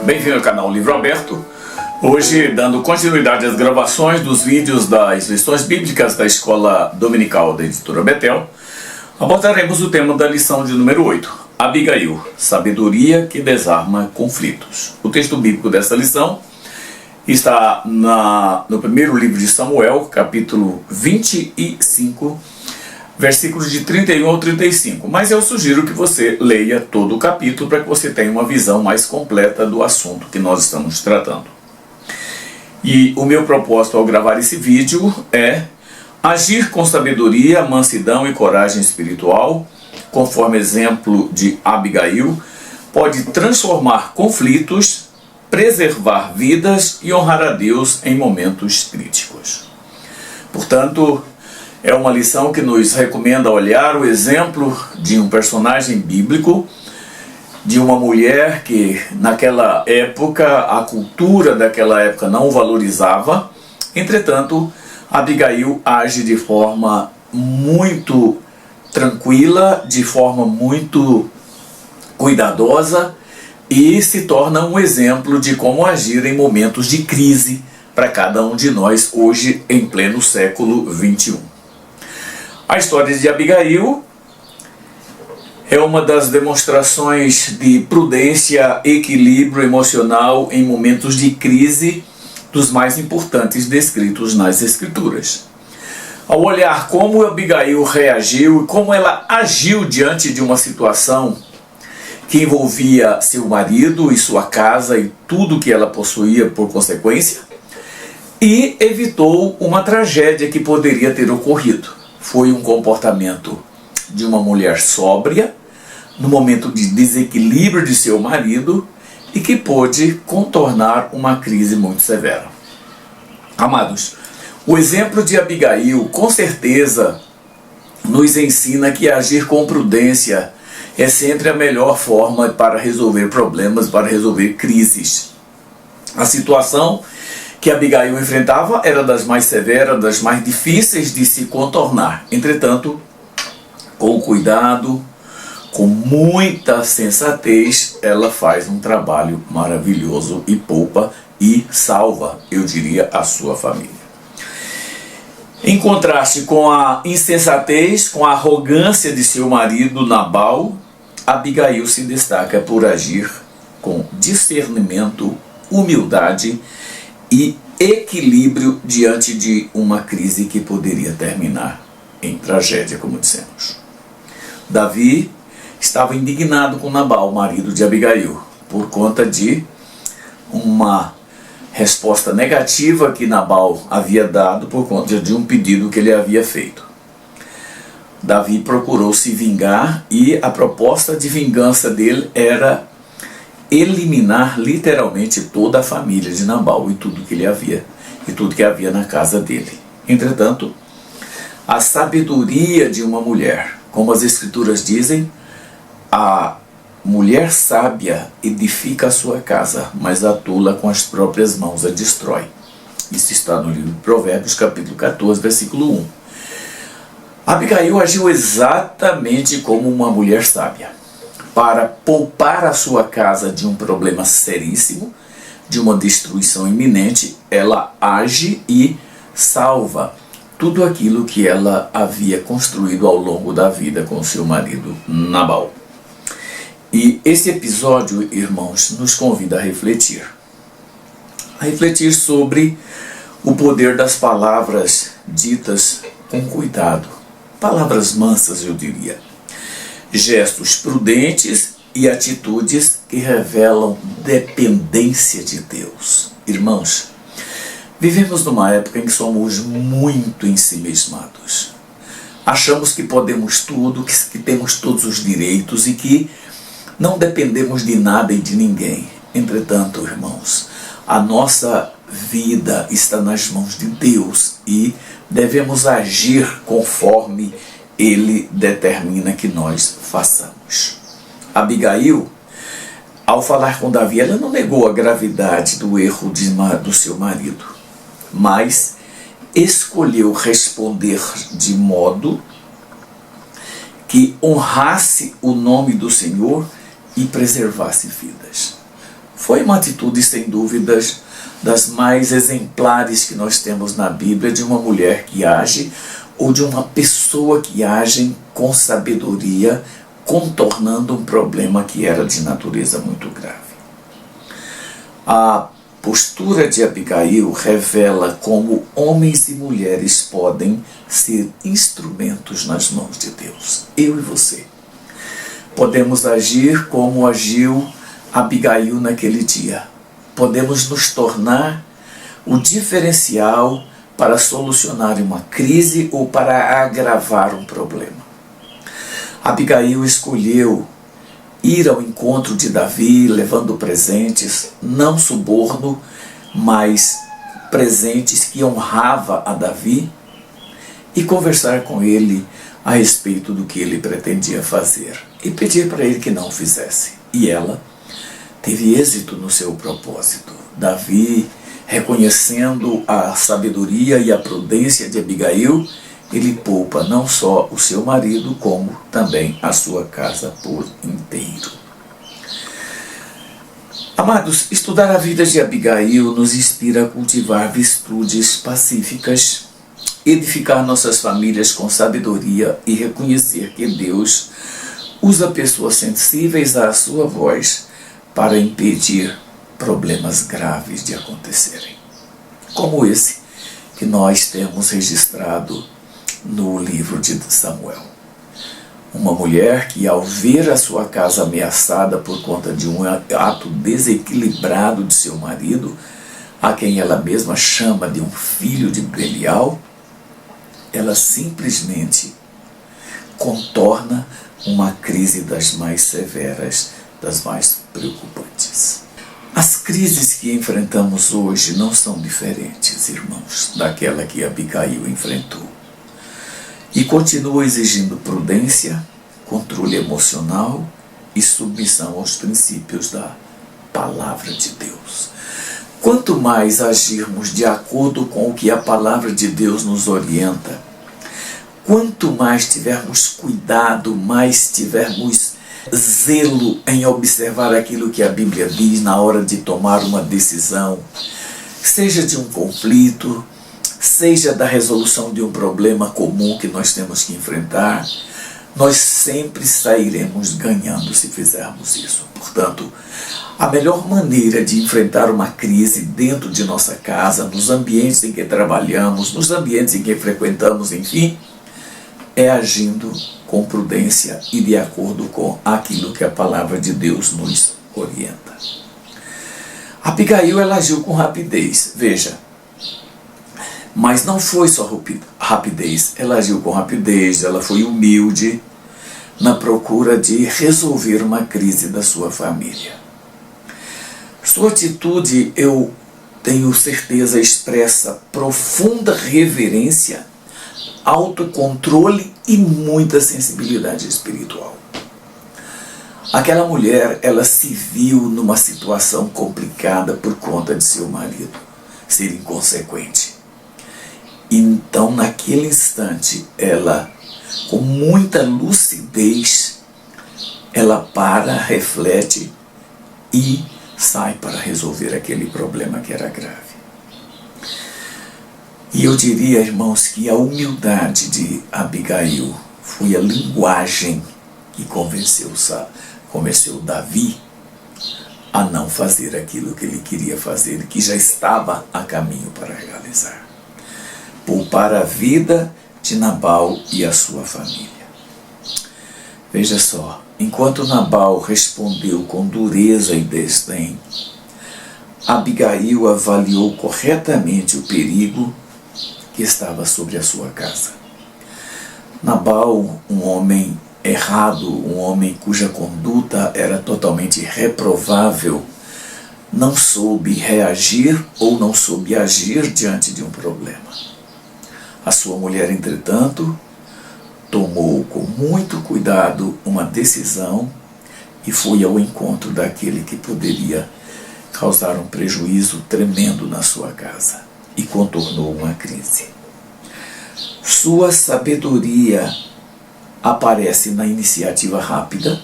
Bem-vindo ao canal Livro Aberto. Hoje, dando continuidade às gravações dos vídeos das lições bíblicas da Escola Dominical da Editora Betel, abordaremos o tema da lição de número 8, Abigail, sabedoria que desarma conflitos. O texto bíblico dessa lição está no primeiro livro de Samuel, capítulo 25, versículos de 31 ao 35. Mas eu sugiro que você leia todo o capítulo para que você tenha uma visão mais completa do assunto que nós estamos tratando. E o meu propósito ao gravar esse vídeo é agir com sabedoria, mansidão e coragem espiritual, conforme exemplo de Abigail, pode transformar conflitos, preservar vidas e honrar a Deus em momentos críticos. Portanto, é uma lição que nos recomenda olhar o exemplo de um personagem bíblico, de uma mulher que naquela época, a cultura daquela época não valorizava. Entretanto, Abigail age de forma muito tranquila, de forma muito cuidadosa e se torna um exemplo de como agir em momentos de crise para cada um de nós hoje em pleno século XXI. A história de Abigail é uma das demonstrações de prudência, equilíbrio emocional em momentos de crise dos mais importantes descritos nas Escrituras. Ao olhar como Abigail reagiu e como ela agiu diante de uma situação que envolvia seu marido e sua casa e tudo que ela possuía por consequência, e evitou uma tragédia que poderia ter ocorrido. Foi um comportamento de uma mulher sóbria, no momento de desequilíbrio de seu marido, e que pôde contornar uma crise muito severa. Amados, o exemplo de Abigail, com certeza, nos ensina que agir com prudência é sempre a melhor forma para resolver problemas, para resolver crises. A situação que Abigail enfrentava era das mais severas, das mais difíceis de se contornar. Entretanto, com cuidado, com muita sensatez, ela faz um trabalho maravilhoso e poupa e salva, eu diria, a sua família. Em contraste com a insensatez, com a arrogância de seu marido Nabal, Abigail se destaca por agir com discernimento, humildade e equilíbrio diante de uma crise que poderia terminar em tragédia, como dissemos. Davi estava indignado com Nabal, marido de Abigail, por conta de uma resposta negativa que Nabal havia dado por conta de um pedido que ele havia feito. Davi procurou se vingar e a proposta de vingança dele era eliminar literalmente toda a família de Nabal e tudo que havia na casa dele. Entretanto, a sabedoria de uma mulher, como as Escrituras dizem, a mulher sábia edifica a sua casa, mas a tola com as próprias mãos a destrói. Isso está no livro de Provérbios, capítulo 14, versículo 1. Abigail agiu exatamente como uma mulher sábia. Para poupar a sua casa de um problema seríssimo, de uma destruição iminente, ela age e salva tudo aquilo que ela havia construído ao longo da vida com seu marido Nabal. E esse episódio, irmãos, nos convida a refletir sobre o poder das palavras ditas com cuidado, palavras mansas, eu diria, gestos prudentes e atitudes que revelam dependência de Deus. Irmãos, vivemos numa época em que somos muito ensimismados. Achamos que podemos tudo, que temos todos os direitos e que não dependemos de nada e de ninguém. Entretanto, irmãos, a nossa vida está nas mãos de Deus e devemos agir conforme Ele determina que nós façamos. Abigail, ao falar com Davi, ela não negou a gravidade do erro do seu marido, mas escolheu responder de modo que honrasse o nome do Senhor e preservasse vidas. Foi uma atitude, sem dúvidas, das mais exemplares que nós temos na Bíblia, de uma mulher que age, ou de uma pessoa que age com sabedoria, contornando um problema que era de natureza muito grave. A postura de Abigail revela como homens e mulheres podem ser instrumentos nas mãos de Deus. Eu e você podemos agir como agiu Abigail naquele dia. Podemos nos tornar o diferencial para solucionar uma crise ou para agravar um problema. Abigail escolheu ir ao encontro de Davi, levando presentes, não suborno, mas presentes que honrava a Davi, e conversar com ele a respeito do que ele pretendia fazer, e pedir para ele que não o fizesse. E ela teve êxito no seu propósito. Davi, reconhecendo a sabedoria e a prudência de Abigail, ele poupa não só o seu marido, como também a sua casa por inteiro. Amados, estudar a vida de Abigail nos inspira a cultivar virtudes pacíficas, edificar nossas famílias com sabedoria e reconhecer que Deus usa pessoas sensíveis à sua voz para impedir problemas graves de acontecerem, como esse que nós temos registrado no livro de Samuel. Uma mulher que, ao ver a sua casa ameaçada por conta de um ato desequilibrado de seu marido, a quem ela mesma chama de um filho de Belial, ela simplesmente contorna uma crise das mais severas, das mais preocupantes. As crises que enfrentamos hoje não são diferentes, irmãos, daquela que Abigail enfrentou. E continua exigindo prudência, controle emocional e submissão aos princípios da palavra de Deus. Quanto mais agirmos de acordo com o que a palavra de Deus nos orienta, quanto mais tivermos cuidado, mais tivermos zelo em observar aquilo que a Bíblia diz na hora de tomar uma decisão, seja de um conflito, seja da resolução de um problema comum que nós temos que enfrentar, nós sempre sairemos ganhando se fizermos isso. Portanto, a melhor maneira de enfrentar uma crise dentro de nossa casa, nos ambientes em que trabalhamos, nos ambientes em que frequentamos, enfim, é agindo com prudência e de acordo com aquilo que a palavra de Deus nos orienta. Abigail, ela agiu com rapidez, veja. Mas não foi só rapidez, ela agiu com rapidez, ela foi humilde na procura de resolver uma crise da sua família. Sua atitude, eu tenho certeza, expressa profunda reverência, autocontrole e muita sensibilidade espiritual. Aquela mulher, ela se viu numa situação complicada por conta de seu marido ser inconsequente. Então, naquele instante, ela, com muita lucidez, ela para, reflete e sai para resolver aquele problema que era grave. E eu diria, irmãos, que a humildade de Abigail foi a linguagem que convenceu Davi a não fazer aquilo que ele queria fazer, que já estava a caminho para realizar. Poupar a vida de Nabal e a sua família. Veja só, enquanto Nabal respondeu com dureza e desdém, Abigail avaliou corretamente o perigo que estava sobre a sua casa. Nabal, um homem errado, um homem cuja conduta era totalmente reprovável, não soube reagir ou não soube agir diante de um problema. A sua mulher, entretanto, tomou com muito cuidado uma decisão e foi ao encontro daquele que poderia causar um prejuízo tremendo na sua casa e contornou uma crise. Sua sabedoria aparece na iniciativa rápida,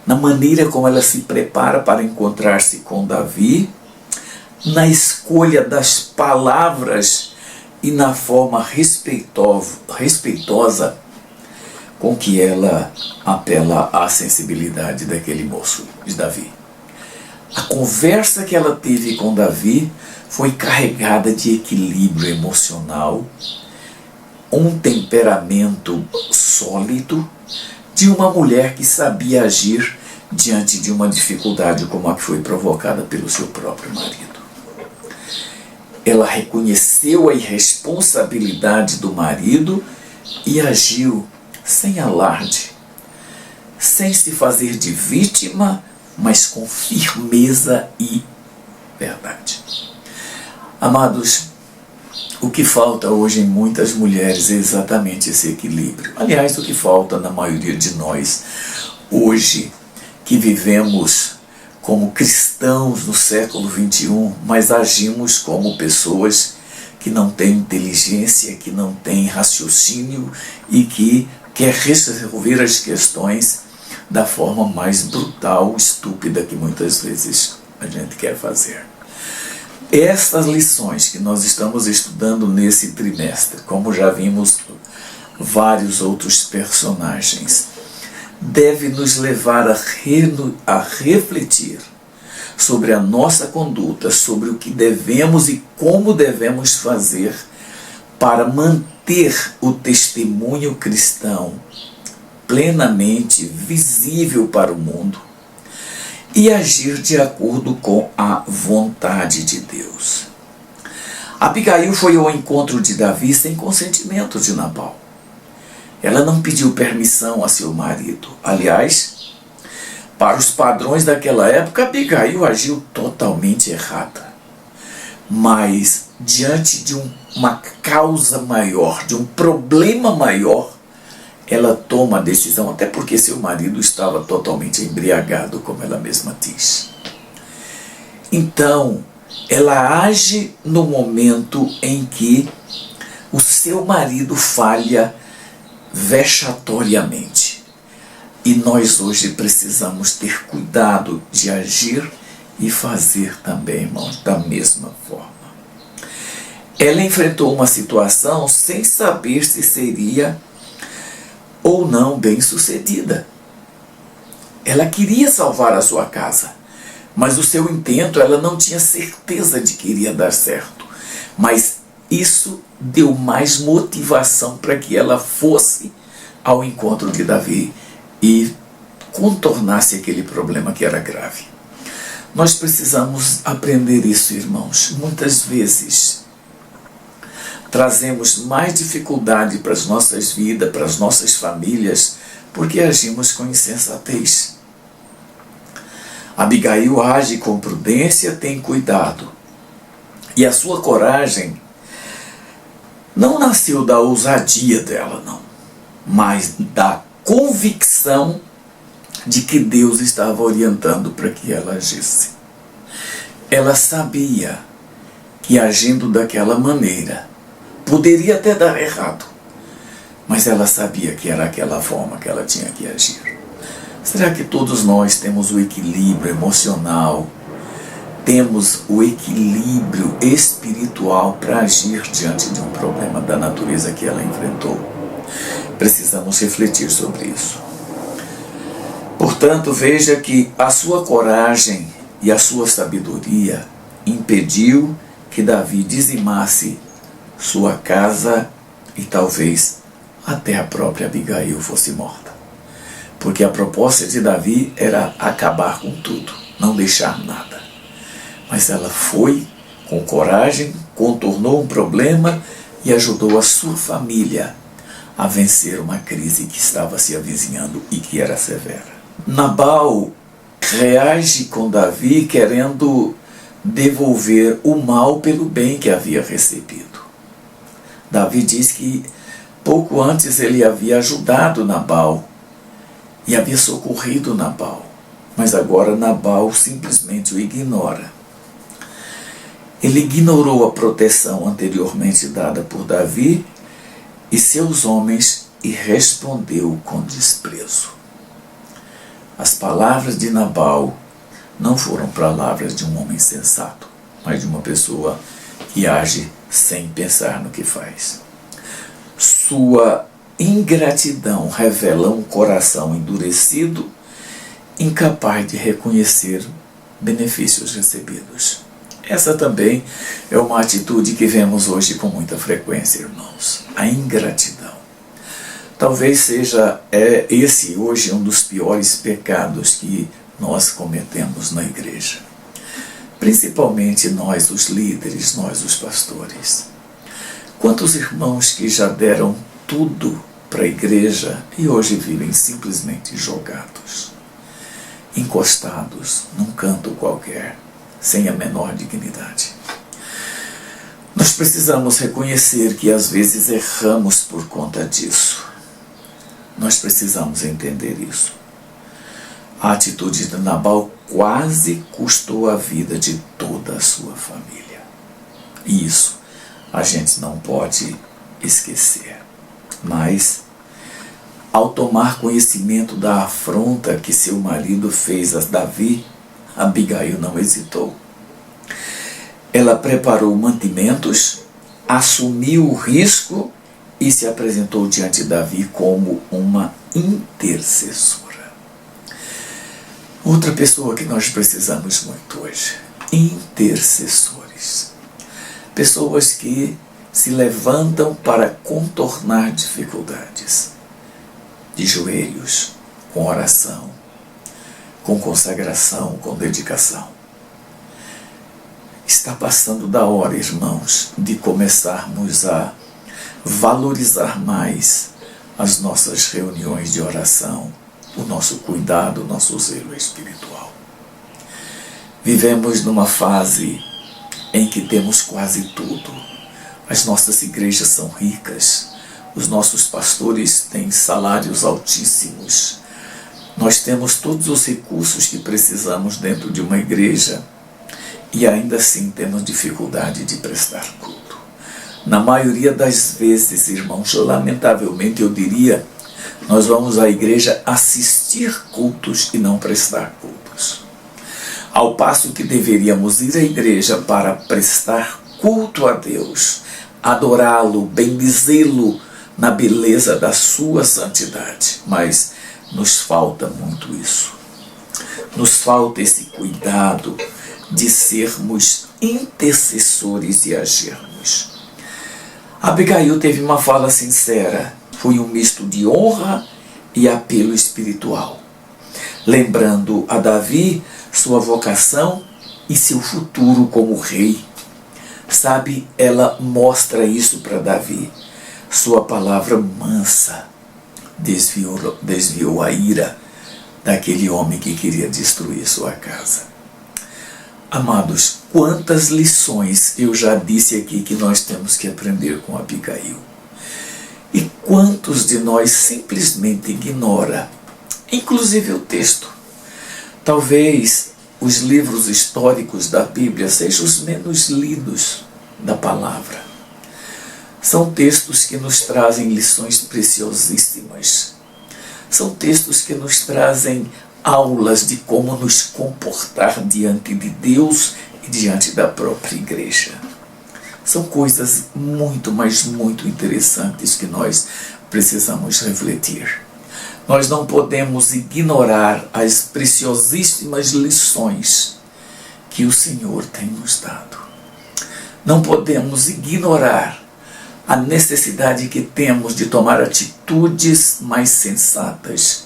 na maneira como ela se prepara para encontrar-se com Davi, na escolha das palavras e na forma respeitosa com que ela apela à sensibilidade daquele moço, de Davi. A conversa que ela teve com Davi foi carregada de equilíbrio emocional, um temperamento sólido de uma mulher que sabia agir diante de uma dificuldade como a que foi provocada pelo seu próprio marido. Ela reconheceu a irresponsabilidade do marido e agiu sem alarde, sem se fazer de vítima, mas com firmeza e verdade. Amados, o que falta hoje em muitas mulheres é exatamente esse equilíbrio. Aliás, o que falta na maioria de nós hoje, que vivemos como cristãos no século XXI, mas agimos como pessoas que não têm inteligência, que não têm raciocínio e que quer resolver as questões da forma mais brutal, estúpida que muitas vezes a gente quer fazer. Estas lições que nós estamos estudando nesse trimestre, como já vimos vários outros personagens, deve nos levar a refletir sobre a nossa conduta, sobre o que devemos e como devemos fazer para manter o testemunho cristão plenamente visível para o mundo e agir de acordo com a vontade de Deus. Abigail foi ao encontro de Davi sem consentimento de Nabal. Ela não pediu permissão a seu marido. Aliás, para os padrões daquela época, Abigail agiu totalmente errada. Mas, diante de uma causa maior, de um problema maior, ela toma a decisão, até porque seu marido estava totalmente embriagado, como ela mesma diz. Então, ela age no momento em que o seu marido falha vexatoriamente. E nós hoje precisamos ter cuidado de agir e fazer também, irmãos, da mesma forma. Ela enfrentou uma situação sem saber se seria ou não bem-sucedida. Ela queria salvar a sua casa, mas o seu intento, ela não tinha certeza de que iria dar certo. Mas isso deu mais motivação para que ela fosse ao encontro de Davi e contornasse aquele problema que era grave. Nós precisamos aprender isso, irmãos. Muitas vezes trazemos mais dificuldade para as nossas vidas, para as nossas famílias, porque agimos com insensatez. Abigail age com prudência, tem cuidado. E a sua coragem não nasceu da ousadia dela, não, mas da convicção de que Deus estava orientando para que ela agisse. Ela sabia que agindo daquela maneira poderia até dar errado, mas ela sabia que era aquela forma que ela tinha que agir. Será que todos nós temos o equilíbrio emocional, temos o equilíbrio espiritual para agir diante de um problema da natureza que ela enfrentou? Precisamos refletir sobre isso. Portanto, veja que a sua coragem e a sua sabedoria impediu que Davi dizimasse sua casa e talvez até a própria Abigail fosse morta. Porque a proposta de Davi era acabar com tudo, não deixar nada. Mas ela foi com coragem, contornou um problema e ajudou a sua família a vencer uma crise que estava se avizinhando e que era severa. Nabal reage com Davi querendo devolver o mal pelo bem que havia recebido. Davi diz que pouco antes ele havia ajudado Nabal e havia socorrido Nabal, mas agora Nabal simplesmente o ignora. Ele ignorou a proteção anteriormente dada por Davi e seus homens e respondeu com desprezo. As palavras de Nabal não foram palavras de um homem sensato, mas de uma pessoa que age sem pensar no que faz. Sua ingratidão revela um coração endurecido, incapaz de reconhecer benefícios recebidos. Essa também é uma atitude que vemos hoje com muita frequência, irmãos. A ingratidão. Talvez seja esse hoje um dos piores pecados que nós cometemos na igreja. Principalmente nós, os líderes, nós, os pastores. Quantos irmãos que já deram tudo para a igreja e hoje vivem simplesmente jogados, encostados num canto qualquer, sem a menor dignidade. Nós precisamos reconhecer que às vezes erramos por conta disso. Nós precisamos entender isso. A atitude de Nabal quase custou a vida de toda a sua família. E isso a gente não pode esquecer. Mas, ao tomar conhecimento da afronta que seu marido fez a Davi, Abigail não hesitou. Ela preparou mantimentos, assumiu o risco e se apresentou diante de Davi como uma intercessora. Outra pessoa que nós precisamos muito hoje, intercessores. Pessoas que se levantam para contornar dificuldades, de joelhos, com oração, com consagração, com dedicação. Está passando da hora, irmãos, de começarmos a valorizar mais as nossas reuniões de oração, o nosso cuidado, o nosso zelo espiritual. Vivemos numa fase em que temos quase tudo. As nossas igrejas são ricas, os nossos pastores têm salários altíssimos. Nós temos todos os recursos que precisamos dentro de uma igreja e ainda assim temos dificuldade de prestar culto. Na maioria das vezes, irmãos, lamentavelmente eu diria, nós vamos à igreja assistir cultos e não prestar cultos. Ao passo que deveríamos ir à igreja para prestar culto a Deus, adorá-lo, bendizê-lo na beleza da sua santidade. Mas nos falta muito isso. Nos falta esse cuidado de sermos intercessores e agirmos. Abigail teve uma fala sincera. Foi um misto de honra e apelo espiritual, lembrando a Davi sua vocação e seu futuro como rei. Sabe, ela mostra isso para Davi. Sua palavra mansa desviou a ira daquele homem que queria destruir sua casa. Amados, quantas lições eu já disse aqui que nós temos que aprender com Abigail. E quantos de nós simplesmente ignora, inclusive o texto. Talvez os livros históricos da Bíblia sejam os menos lidos da palavra. São textos que nos trazem lições preciosíssimas. São textos que nos trazem aulas de como nos comportar diante de Deus e diante da própria igreja. São coisas muito, mas muito interessantes que nós precisamos refletir. Nós não podemos ignorar as preciosíssimas lições que o Senhor tem nos dado. Não podemos ignorar a necessidade que temos de tomar atitudes mais sensatas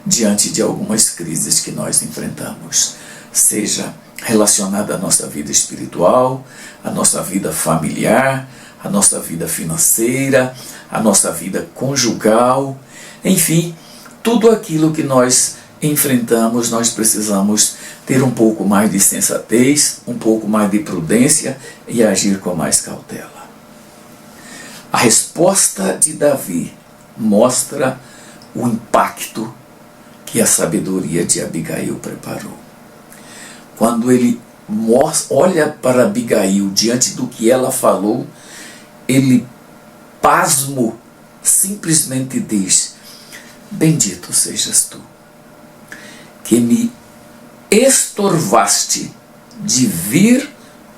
diante de algumas crises que nós enfrentamos, seja relacionada à nossa vida espiritual, à nossa vida familiar, à nossa vida financeira, à nossa vida conjugal, enfim, tudo aquilo que nós enfrentamos, nós precisamos ter um pouco mais de sensatez, um pouco mais de prudência e agir com mais cautela. A resposta de Davi mostra o impacto que a sabedoria de Abigail preparou. Quando ele olha para Abigail diante do que ela falou, ele, pasmo, simplesmente diz: bendito sejas tu, que me estorvaste de vir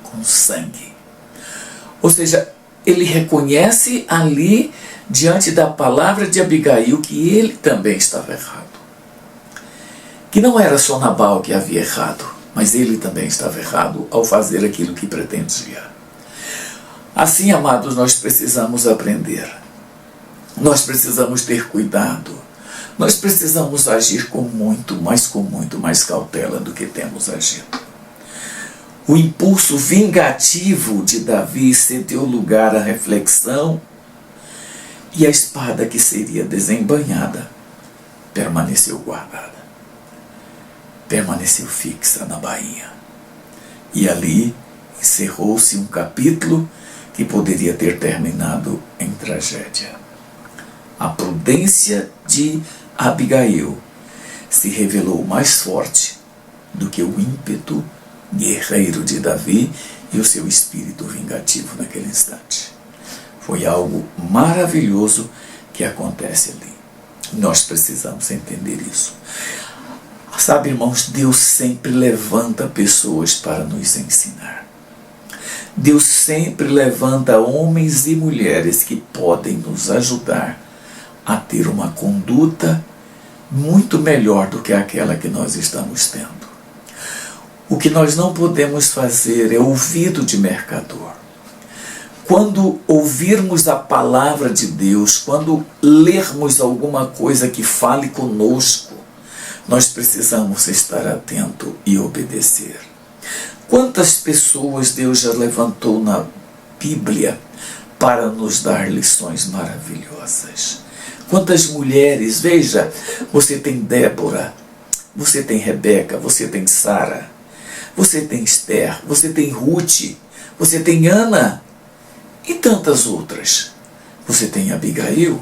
com sangue. Ou seja, ele reconhece ali, diante da palavra de Abigail, que ele também estava errado. Que não era só Nabal que havia errado, mas ele também estava errado ao fazer aquilo que pretendia. Assim, amados, nós precisamos aprender. Nós precisamos ter cuidado. Nós precisamos agir com muito mais cautela do que temos agido. O impulso vingativo de Davi cedeu lugar à reflexão e a espada que seria desembainhada permaneceu guardada. Permaneceu fixa na bainha. E ali encerrou-se um capítulo que poderia ter terminado em tragédia. A prudência de Abigail se revelou mais forte do que o ímpeto guerreiro de Davi e o seu espírito vingativo naquele instante. Foi algo maravilhoso que acontece ali. Nós precisamos entender isso. Sabe, irmãos, Deus sempre levanta pessoas para nos ensinar. Deus sempre levanta homens e mulheres que podem nos ajudar a ter uma conduta muito melhor do que aquela que nós estamos tendo. O que nós não podemos fazer é ouvido de mercador. Quando ouvirmos a palavra de Deus, quando lermos alguma coisa que fale conosco, nós precisamos estar atento e obedecer. Quantas pessoas Deus já levantou na Bíblia para nos dar lições maravilhosas? Quantas mulheres, veja, você tem Débora, você tem Rebeca, você tem Sara, você tem Esther, você tem Ruth, você tem Ana e tantas outras. Você tem Abigail,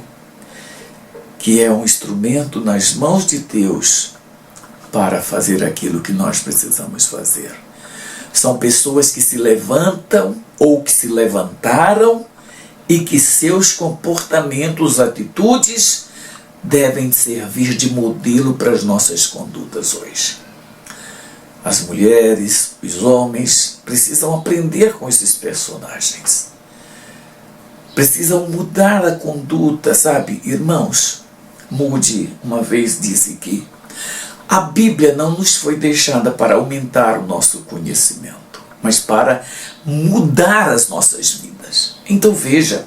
que é um instrumento nas mãos de Deus para fazer aquilo que nós precisamos fazer. São pessoas que se levantam ou que se levantaram e que seus comportamentos, atitudes devem servir de modelo para as nossas condutas hoje. As mulheres, os homens precisam aprender com esses personagens. Precisam mudar a conduta, sabe? Irmãos, Moody uma vez disse que a Bíblia não nos foi deixada para aumentar o nosso conhecimento, mas para mudar as nossas vidas. Então veja,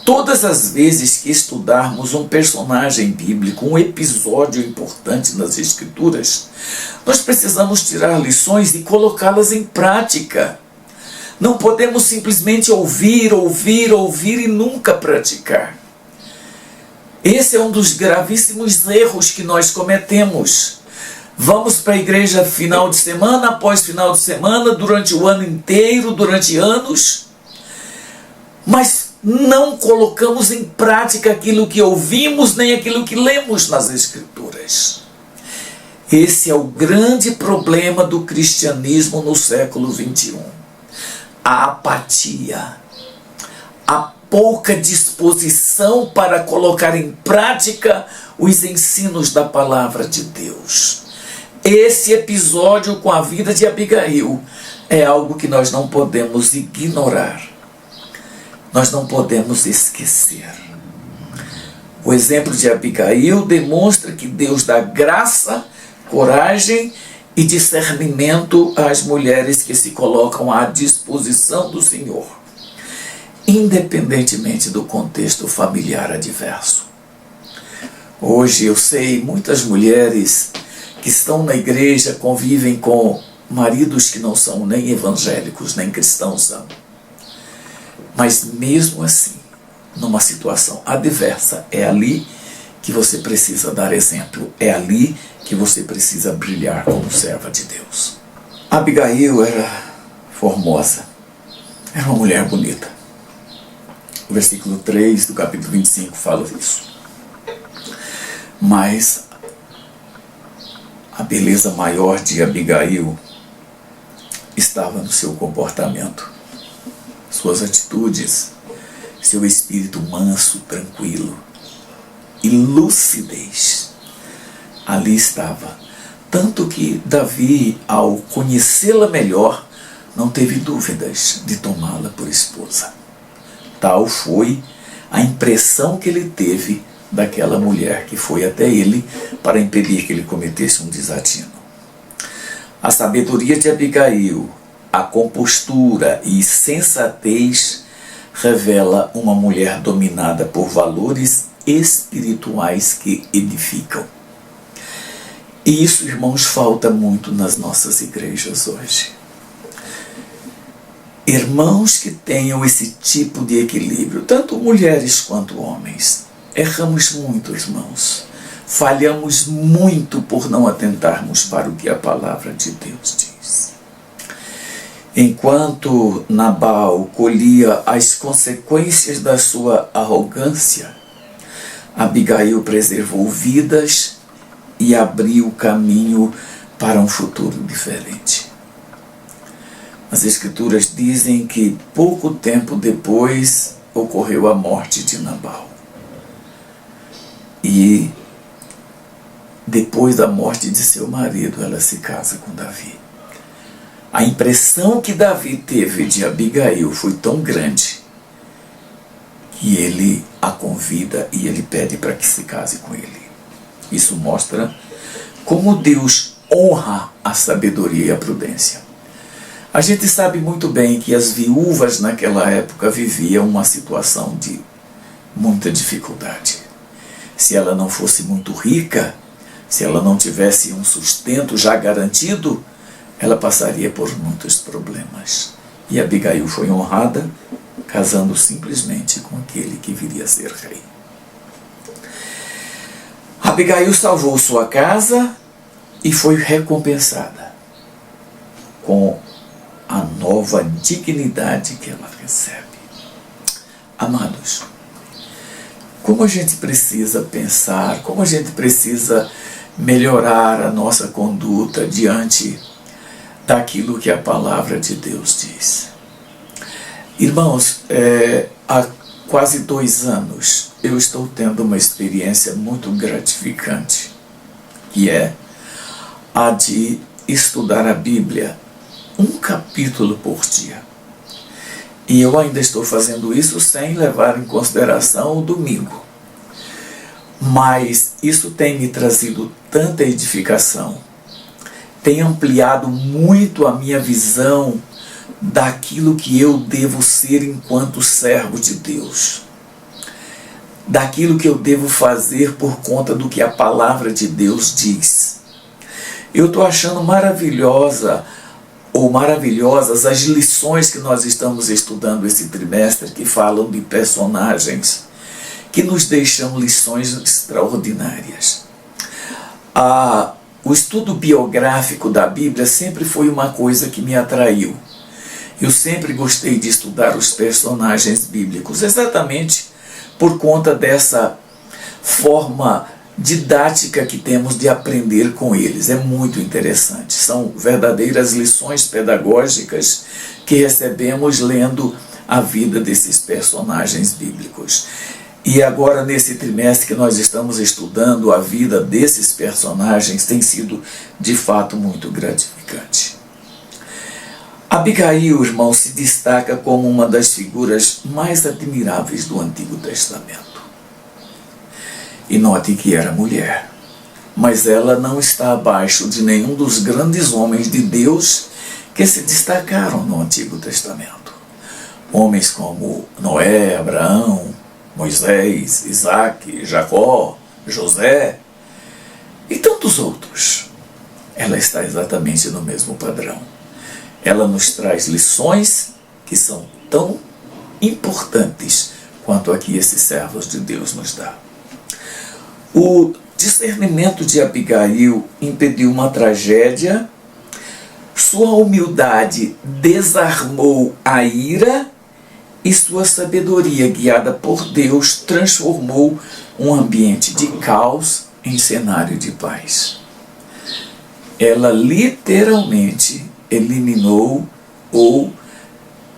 todas as vezes que estudarmos um personagem bíblico, um episódio importante nas Escrituras, nós precisamos tirar lições e colocá-las em prática. Não podemos simplesmente ouvir e nunca praticar. Esse é um dos gravíssimos erros que nós cometemos. Vamos para a igreja final de semana após final de semana, durante o ano inteiro, durante anos, mas não colocamos em prática aquilo que ouvimos, nem aquilo que lemos nas Escrituras. Esse é o grande problema do cristianismo no século XXI. A apatia, a pouca disposição para colocar em prática os ensinos da palavra de Deus. Esse episódio com a vida de Abigail é algo que nós não podemos ignorar. Nós não podemos esquecer. O exemplo de Abigail demonstra que Deus dá graça, coragem e discernimento às mulheres que se colocam à disposição do Senhor, independentemente do contexto familiar adverso. Hoje eu sei, muitas mulheres que estão na igreja convivem com maridos que não são nem evangélicos, nem cristãos são. Mas mesmo assim, numa situação adversa, é ali que você precisa dar exemplo, é ali que você precisa brilhar como serva de Deus. Abigail era formosa, era uma mulher bonita. O versículo 3 do capítulo 25 fala isso. Mas a beleza maior de Abigail estava no seu comportamento, suas atitudes, seu espírito manso, tranquilo e lucidez. Ali estava. Tanto que Davi, ao conhecê-la melhor, não teve dúvidas de tomá-la por esposa. Tal foi a impressão que ele teve daquela mulher que foi até ele para impedir que ele cometesse um desatino. A sabedoria de Abigail, a compostura e sensatez revela uma mulher dominada por valores espirituais que edificam. E isso, irmãos, falta muito nas nossas igrejas hoje. Irmãos que tenham esse tipo de equilíbrio, tanto mulheres quanto homens. Erramos muito, irmãos. Falhamos muito por não atentarmos para o que a palavra de Deus diz. Enquanto Nabal colhia as consequências da sua arrogância, Abigail preservou vidas e abriu o caminho para um futuro diferente. As Escrituras dizem que pouco tempo depois ocorreu a morte de Nabal. E depois da morte de seu marido, ela se casa com Davi. A impressão que Davi teve de Abigail foi tão grande que ele a convida e ele pede para que se case com ele. Isso mostra como Deus honra a sabedoria e a prudência. A gente sabe muito bem que as viúvas naquela época viviam uma situação de muita dificuldade. Se ela não fosse muito rica, se ela não tivesse um sustento já garantido, ela passaria por muitos problemas. E Abigail foi honrada, casando simplesmente com aquele que viria a ser rei. Abigail salvou sua casa e foi recompensada com a nova dignidade que ela recebe. Amados, como a gente precisa pensar, como a gente precisa melhorar a nossa conduta diante daquilo que a palavra de Deus diz. Irmãos, há quase 2 anos eu estou tendo uma experiência muito gratificante, que é a de estudar a Bíblia, um capítulo por dia. E eu ainda estou fazendo isso sem levar em consideração o domingo. Mas isso tem me trazido tanta edificação, tem ampliado muito a minha visão daquilo que eu devo ser enquanto servo de Deus, daquilo que eu devo fazer por conta do que a palavra de Deus diz. Eu estou achando maravilhosas as lições que nós estamos estudando esse trimestre, que falam de personagens que nos deixam lições extraordinárias. O estudo biográfico da Bíblia sempre foi uma coisa que me atraiu. Eu sempre gostei de estudar os personagens bíblicos, exatamente por conta dessa forma didática que temos de aprender com eles. É muito interessante. São verdadeiras lições pedagógicas que recebemos lendo a vida desses personagens bíblicos. E agora, nesse trimestre que nós estamos estudando a vida desses personagens, tem sido de fato muito gratificante. Abigail, irmão, se destaca como uma das figuras mais admiráveis do Antigo Testamento. E note que era mulher, mas ela não está abaixo de nenhum dos grandes homens de Deus que se destacaram no Antigo Testamento. Homens como Noé, Abraão, Moisés, Isaac, Jacó, José e tantos outros. Ela está exatamente no mesmo padrão. Ela nos traz lições que são tão importantes quanto a que esses servos de Deus nos dão. O discernimento de Abigail impediu uma tragédia, sua humildade desarmou a ira e sua sabedoria, guiada por Deus, transformou um ambiente de caos em cenário de paz. Ela literalmente eliminou ou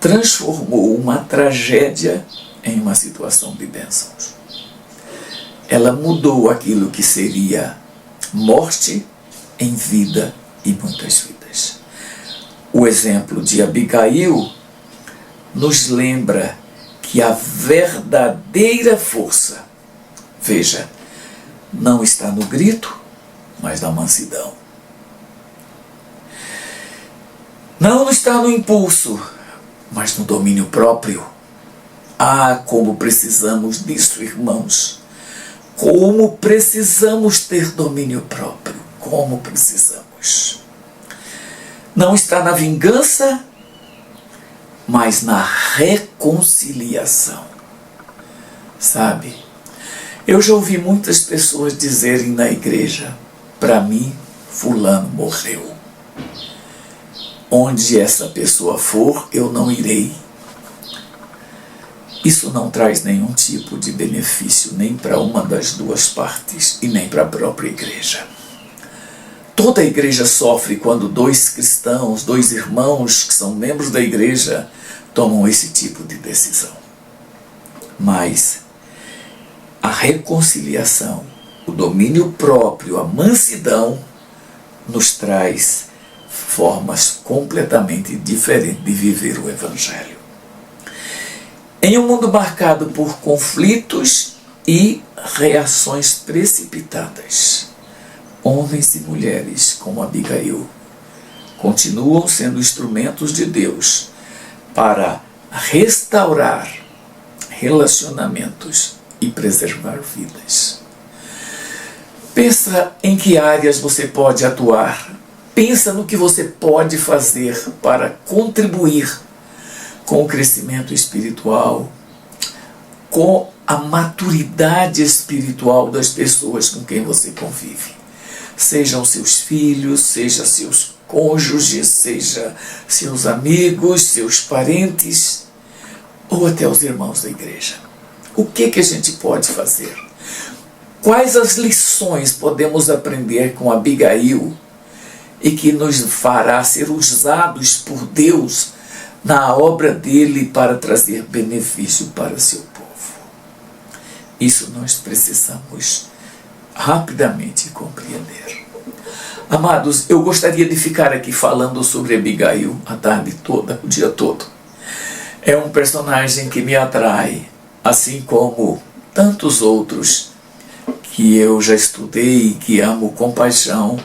transformou uma tragédia em uma situação de bênçãos. Ela mudou aquilo que seria morte em vida e muitas vidas. O exemplo de Abigail nos lembra que a verdadeira força, veja, não está no grito, mas na mansidão. Não está no impulso, mas no domínio próprio. Ah, como precisamos disso, irmãos. Como precisamos ter domínio próprio. Como precisamos. Não está na vingança, mas na reconciliação. Sabe? Eu já ouvi muitas pessoas dizerem na igreja, para mim, fulano morreu. Onde essa pessoa for, eu não irei. Isso não traz nenhum tipo de benefício, nem para uma das duas partes e nem para a própria igreja. Toda a igreja sofre quando dois cristãos, dois irmãos que são membros da igreja, tomam esse tipo de decisão. Mas a reconciliação, o domínio próprio, a mansidão, nos traz formas completamente diferentes de viver o Evangelho. Em um mundo marcado por conflitos e reações precipitadas, homens e mulheres como Abigail continuam sendo instrumentos de Deus para restaurar relacionamentos e preservar vidas. Pensa em que áreas você pode atuar. Pensa no que você pode fazer para contribuir com o crescimento espiritual, com a maturidade espiritual das pessoas com quem você convive. Sejam seus filhos, seja seus cônjuges, seja seus amigos, seus parentes, ou até os irmãos da igreja. O que a gente pode fazer? Quais as lições podemos aprender com Abigail e que nos fará ser usados por Deus na obra dele para trazer benefício para seu povo? Isso nós precisamos rapidamente compreender. Amados, eu gostaria de ficar aqui falando sobre Abigail a tarde toda, o dia todo. É um personagem que me atrai, assim como tantos outros que eu já estudei, que amo com paixão,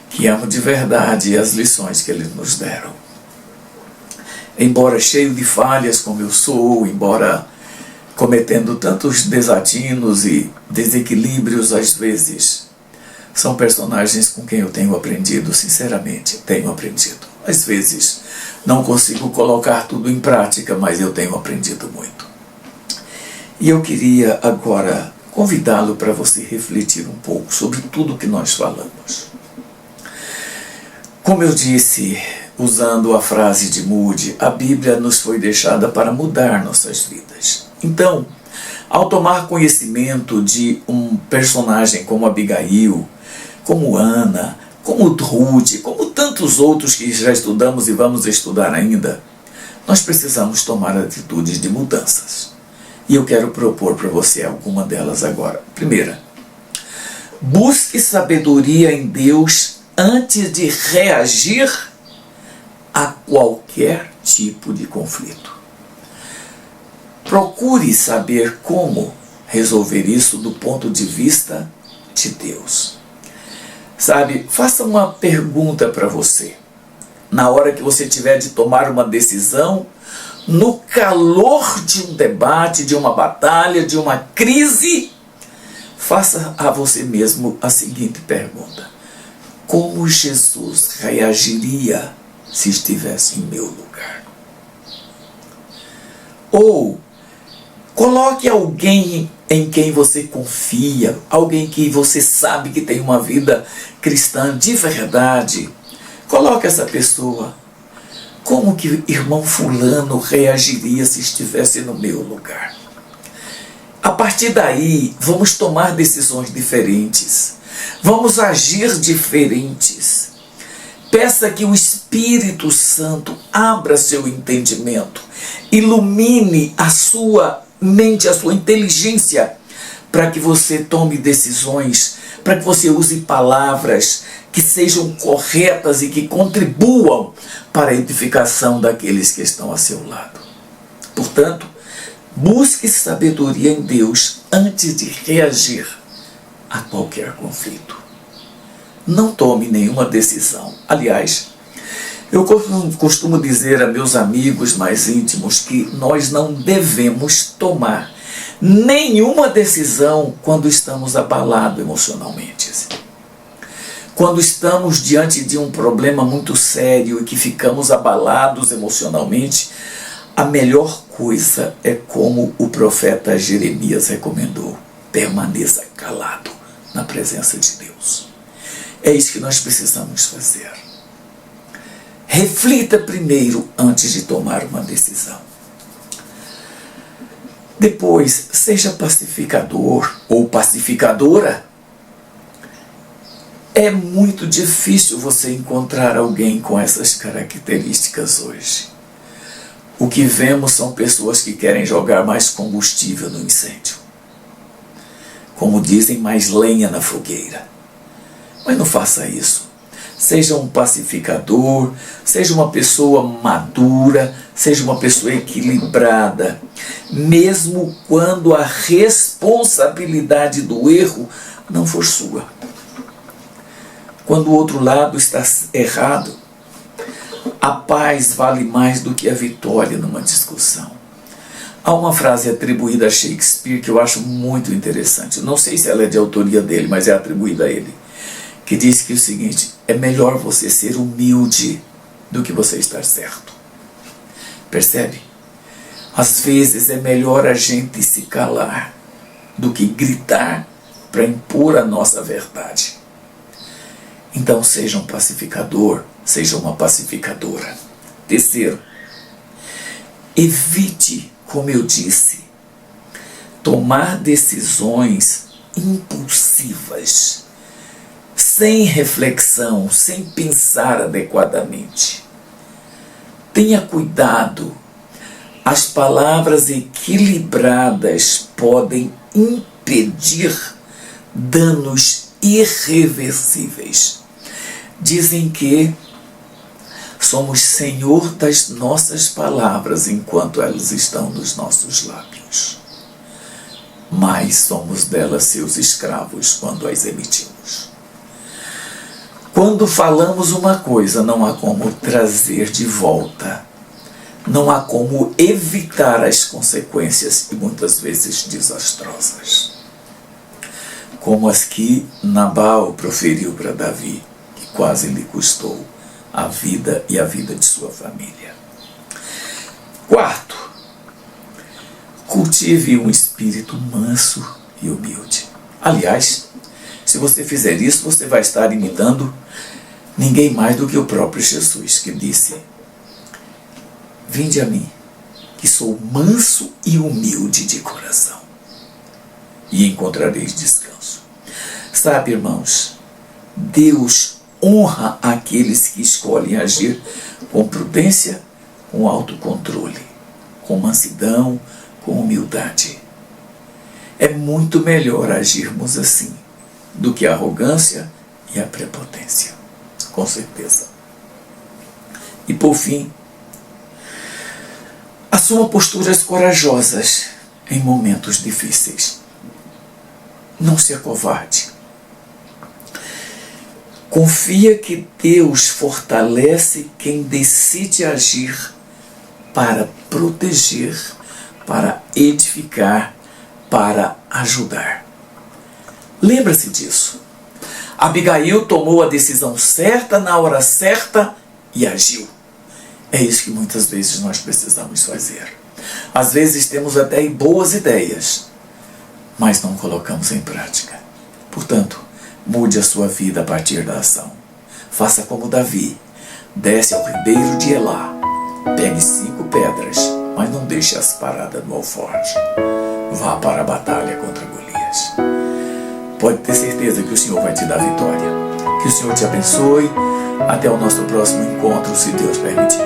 que amo de verdade as lições que eles nos deram. Embora cheio de falhas como eu sou, embora cometendo tantos desatinos e desequilíbrios às vezes, são personagens com quem eu tenho aprendido, sinceramente, tenho aprendido. Às vezes não consigo colocar tudo em prática, mas eu tenho aprendido muito. E eu queria agora convidá-lo para você refletir um pouco sobre tudo que nós falamos. Como eu disse, usando a frase de Moody, a Bíblia nos foi deixada para mudar nossas vidas. Então, ao tomar conhecimento de um personagem como Abigail, como Ana, como Ruth, como tantos outros que já estudamos e vamos estudar ainda, nós precisamos tomar atitudes de mudanças. E eu quero propor para você alguma delas agora. Primeira, busque sabedoria em Deus antes de reagir a qualquer tipo de conflito. Procure saber como resolver isso do ponto de vista de Deus. Sabe, faça uma pergunta para você. Na hora que você tiver de tomar uma decisão, no calor de um debate, de uma batalha, de uma crise, faça a você mesmo a seguinte pergunta: como Jesus reagiria se estivesse em meu lugar? Ou coloque alguém em quem você confia, alguém que você sabe que tem uma vida cristã de verdade. Coloque essa pessoa. Como que irmão fulano reagiria se estivesse no meu lugar? A partir daí, vamos tomar decisões diferentes. Vamos agir diferentes. Peça que o Espírito Santo abra seu entendimento, ilumine a sua mente, a sua inteligência, para que você tome decisões para que você use palavras que sejam corretas e que contribuam para a edificação daqueles que estão a seu lado. Portanto, busque sabedoria em Deus antes de reagir a qualquer conflito. Não tome nenhuma decisão. Aliás, eu costumo dizer a meus amigos mais íntimos que nós não devemos tomar nenhuma decisão quando estamos abalados emocionalmente. Quando estamos diante de um problema muito sério e que ficamos abalados emocionalmente, a melhor coisa é como o profeta Jeremias recomendou: permaneça calado na presença de Deus. É isso que nós precisamos fazer. Reflita primeiro antes de tomar uma decisão. Depois, seja pacificador ou pacificadora. É muito difícil você encontrar alguém com essas características hoje. O que vemos são pessoas que querem jogar mais combustível no incêndio. Como dizem, mais lenha na fogueira. Mas não faça isso. Seja um pacificador, seja uma pessoa madura, seja uma pessoa equilibrada, mesmo quando a responsabilidade do erro não for sua. Quando o outro lado está errado, a paz vale mais do que a vitória numa discussão. Há uma frase atribuída a Shakespeare que eu acho muito interessante. Não sei se ela é de autoria dele, mas é atribuída a ele. Que diz que é o seguinte: é melhor você ser humilde do que você estar certo. Percebe? Às vezes é melhor a gente se calar do que gritar para impor a nossa verdade. Então seja um pacificador, seja uma pacificadora. Terceiro, evite, como eu disse, tomar decisões impulsivas, sem reflexão, sem pensar adequadamente. Tenha cuidado. As palavras equilibradas podem impedir danos irreversíveis. Dizem que somos senhor das nossas palavras enquanto elas estão nos nossos lábios, mas somos delas seus escravos quando as emitimos. Quando falamos uma coisa, não há como trazer de volta, não há como evitar as consequências, e muitas vezes desastrosas, como as que Nabal proferiu para Davi, que quase lhe custou a vida e a vida de sua família. Quarto, cultive um espírito manso e humilde. Aliás, se você fizer isso, você vai estar imitando ninguém mais do que o próprio Jesus, que disse: vinde a mim, que sou manso e humilde de coração, e encontrareis descanso. Sabe, irmãos, Deus honra aqueles que escolhem agir com prudência, com autocontrole, com mansidão, com humildade. É muito melhor agirmos assim do que a arrogância e a prepotência, com certeza. E por fim, assuma posturas corajosas em momentos difíceis. Não se acovarde. Confia que Deus fortalece quem decide agir para proteger, para edificar, para ajudar. Lembra-se disso. Abigail tomou a decisão certa na hora certa e agiu. É isso que muitas vezes nós precisamos fazer. Às vezes temos até boas ideias, mas não colocamos em prática. Portanto, mude a sua vida a partir da ação. Faça como Davi. Desce ao ribeiro de Elá. Pegue 5 pedras, mas não deixe-as paradas no alforje. Vá para a batalha contra Golias. Pode ter certeza que o Senhor vai te dar vitória. Que o Senhor te abençoe. Até o nosso próximo encontro, se Deus permitir.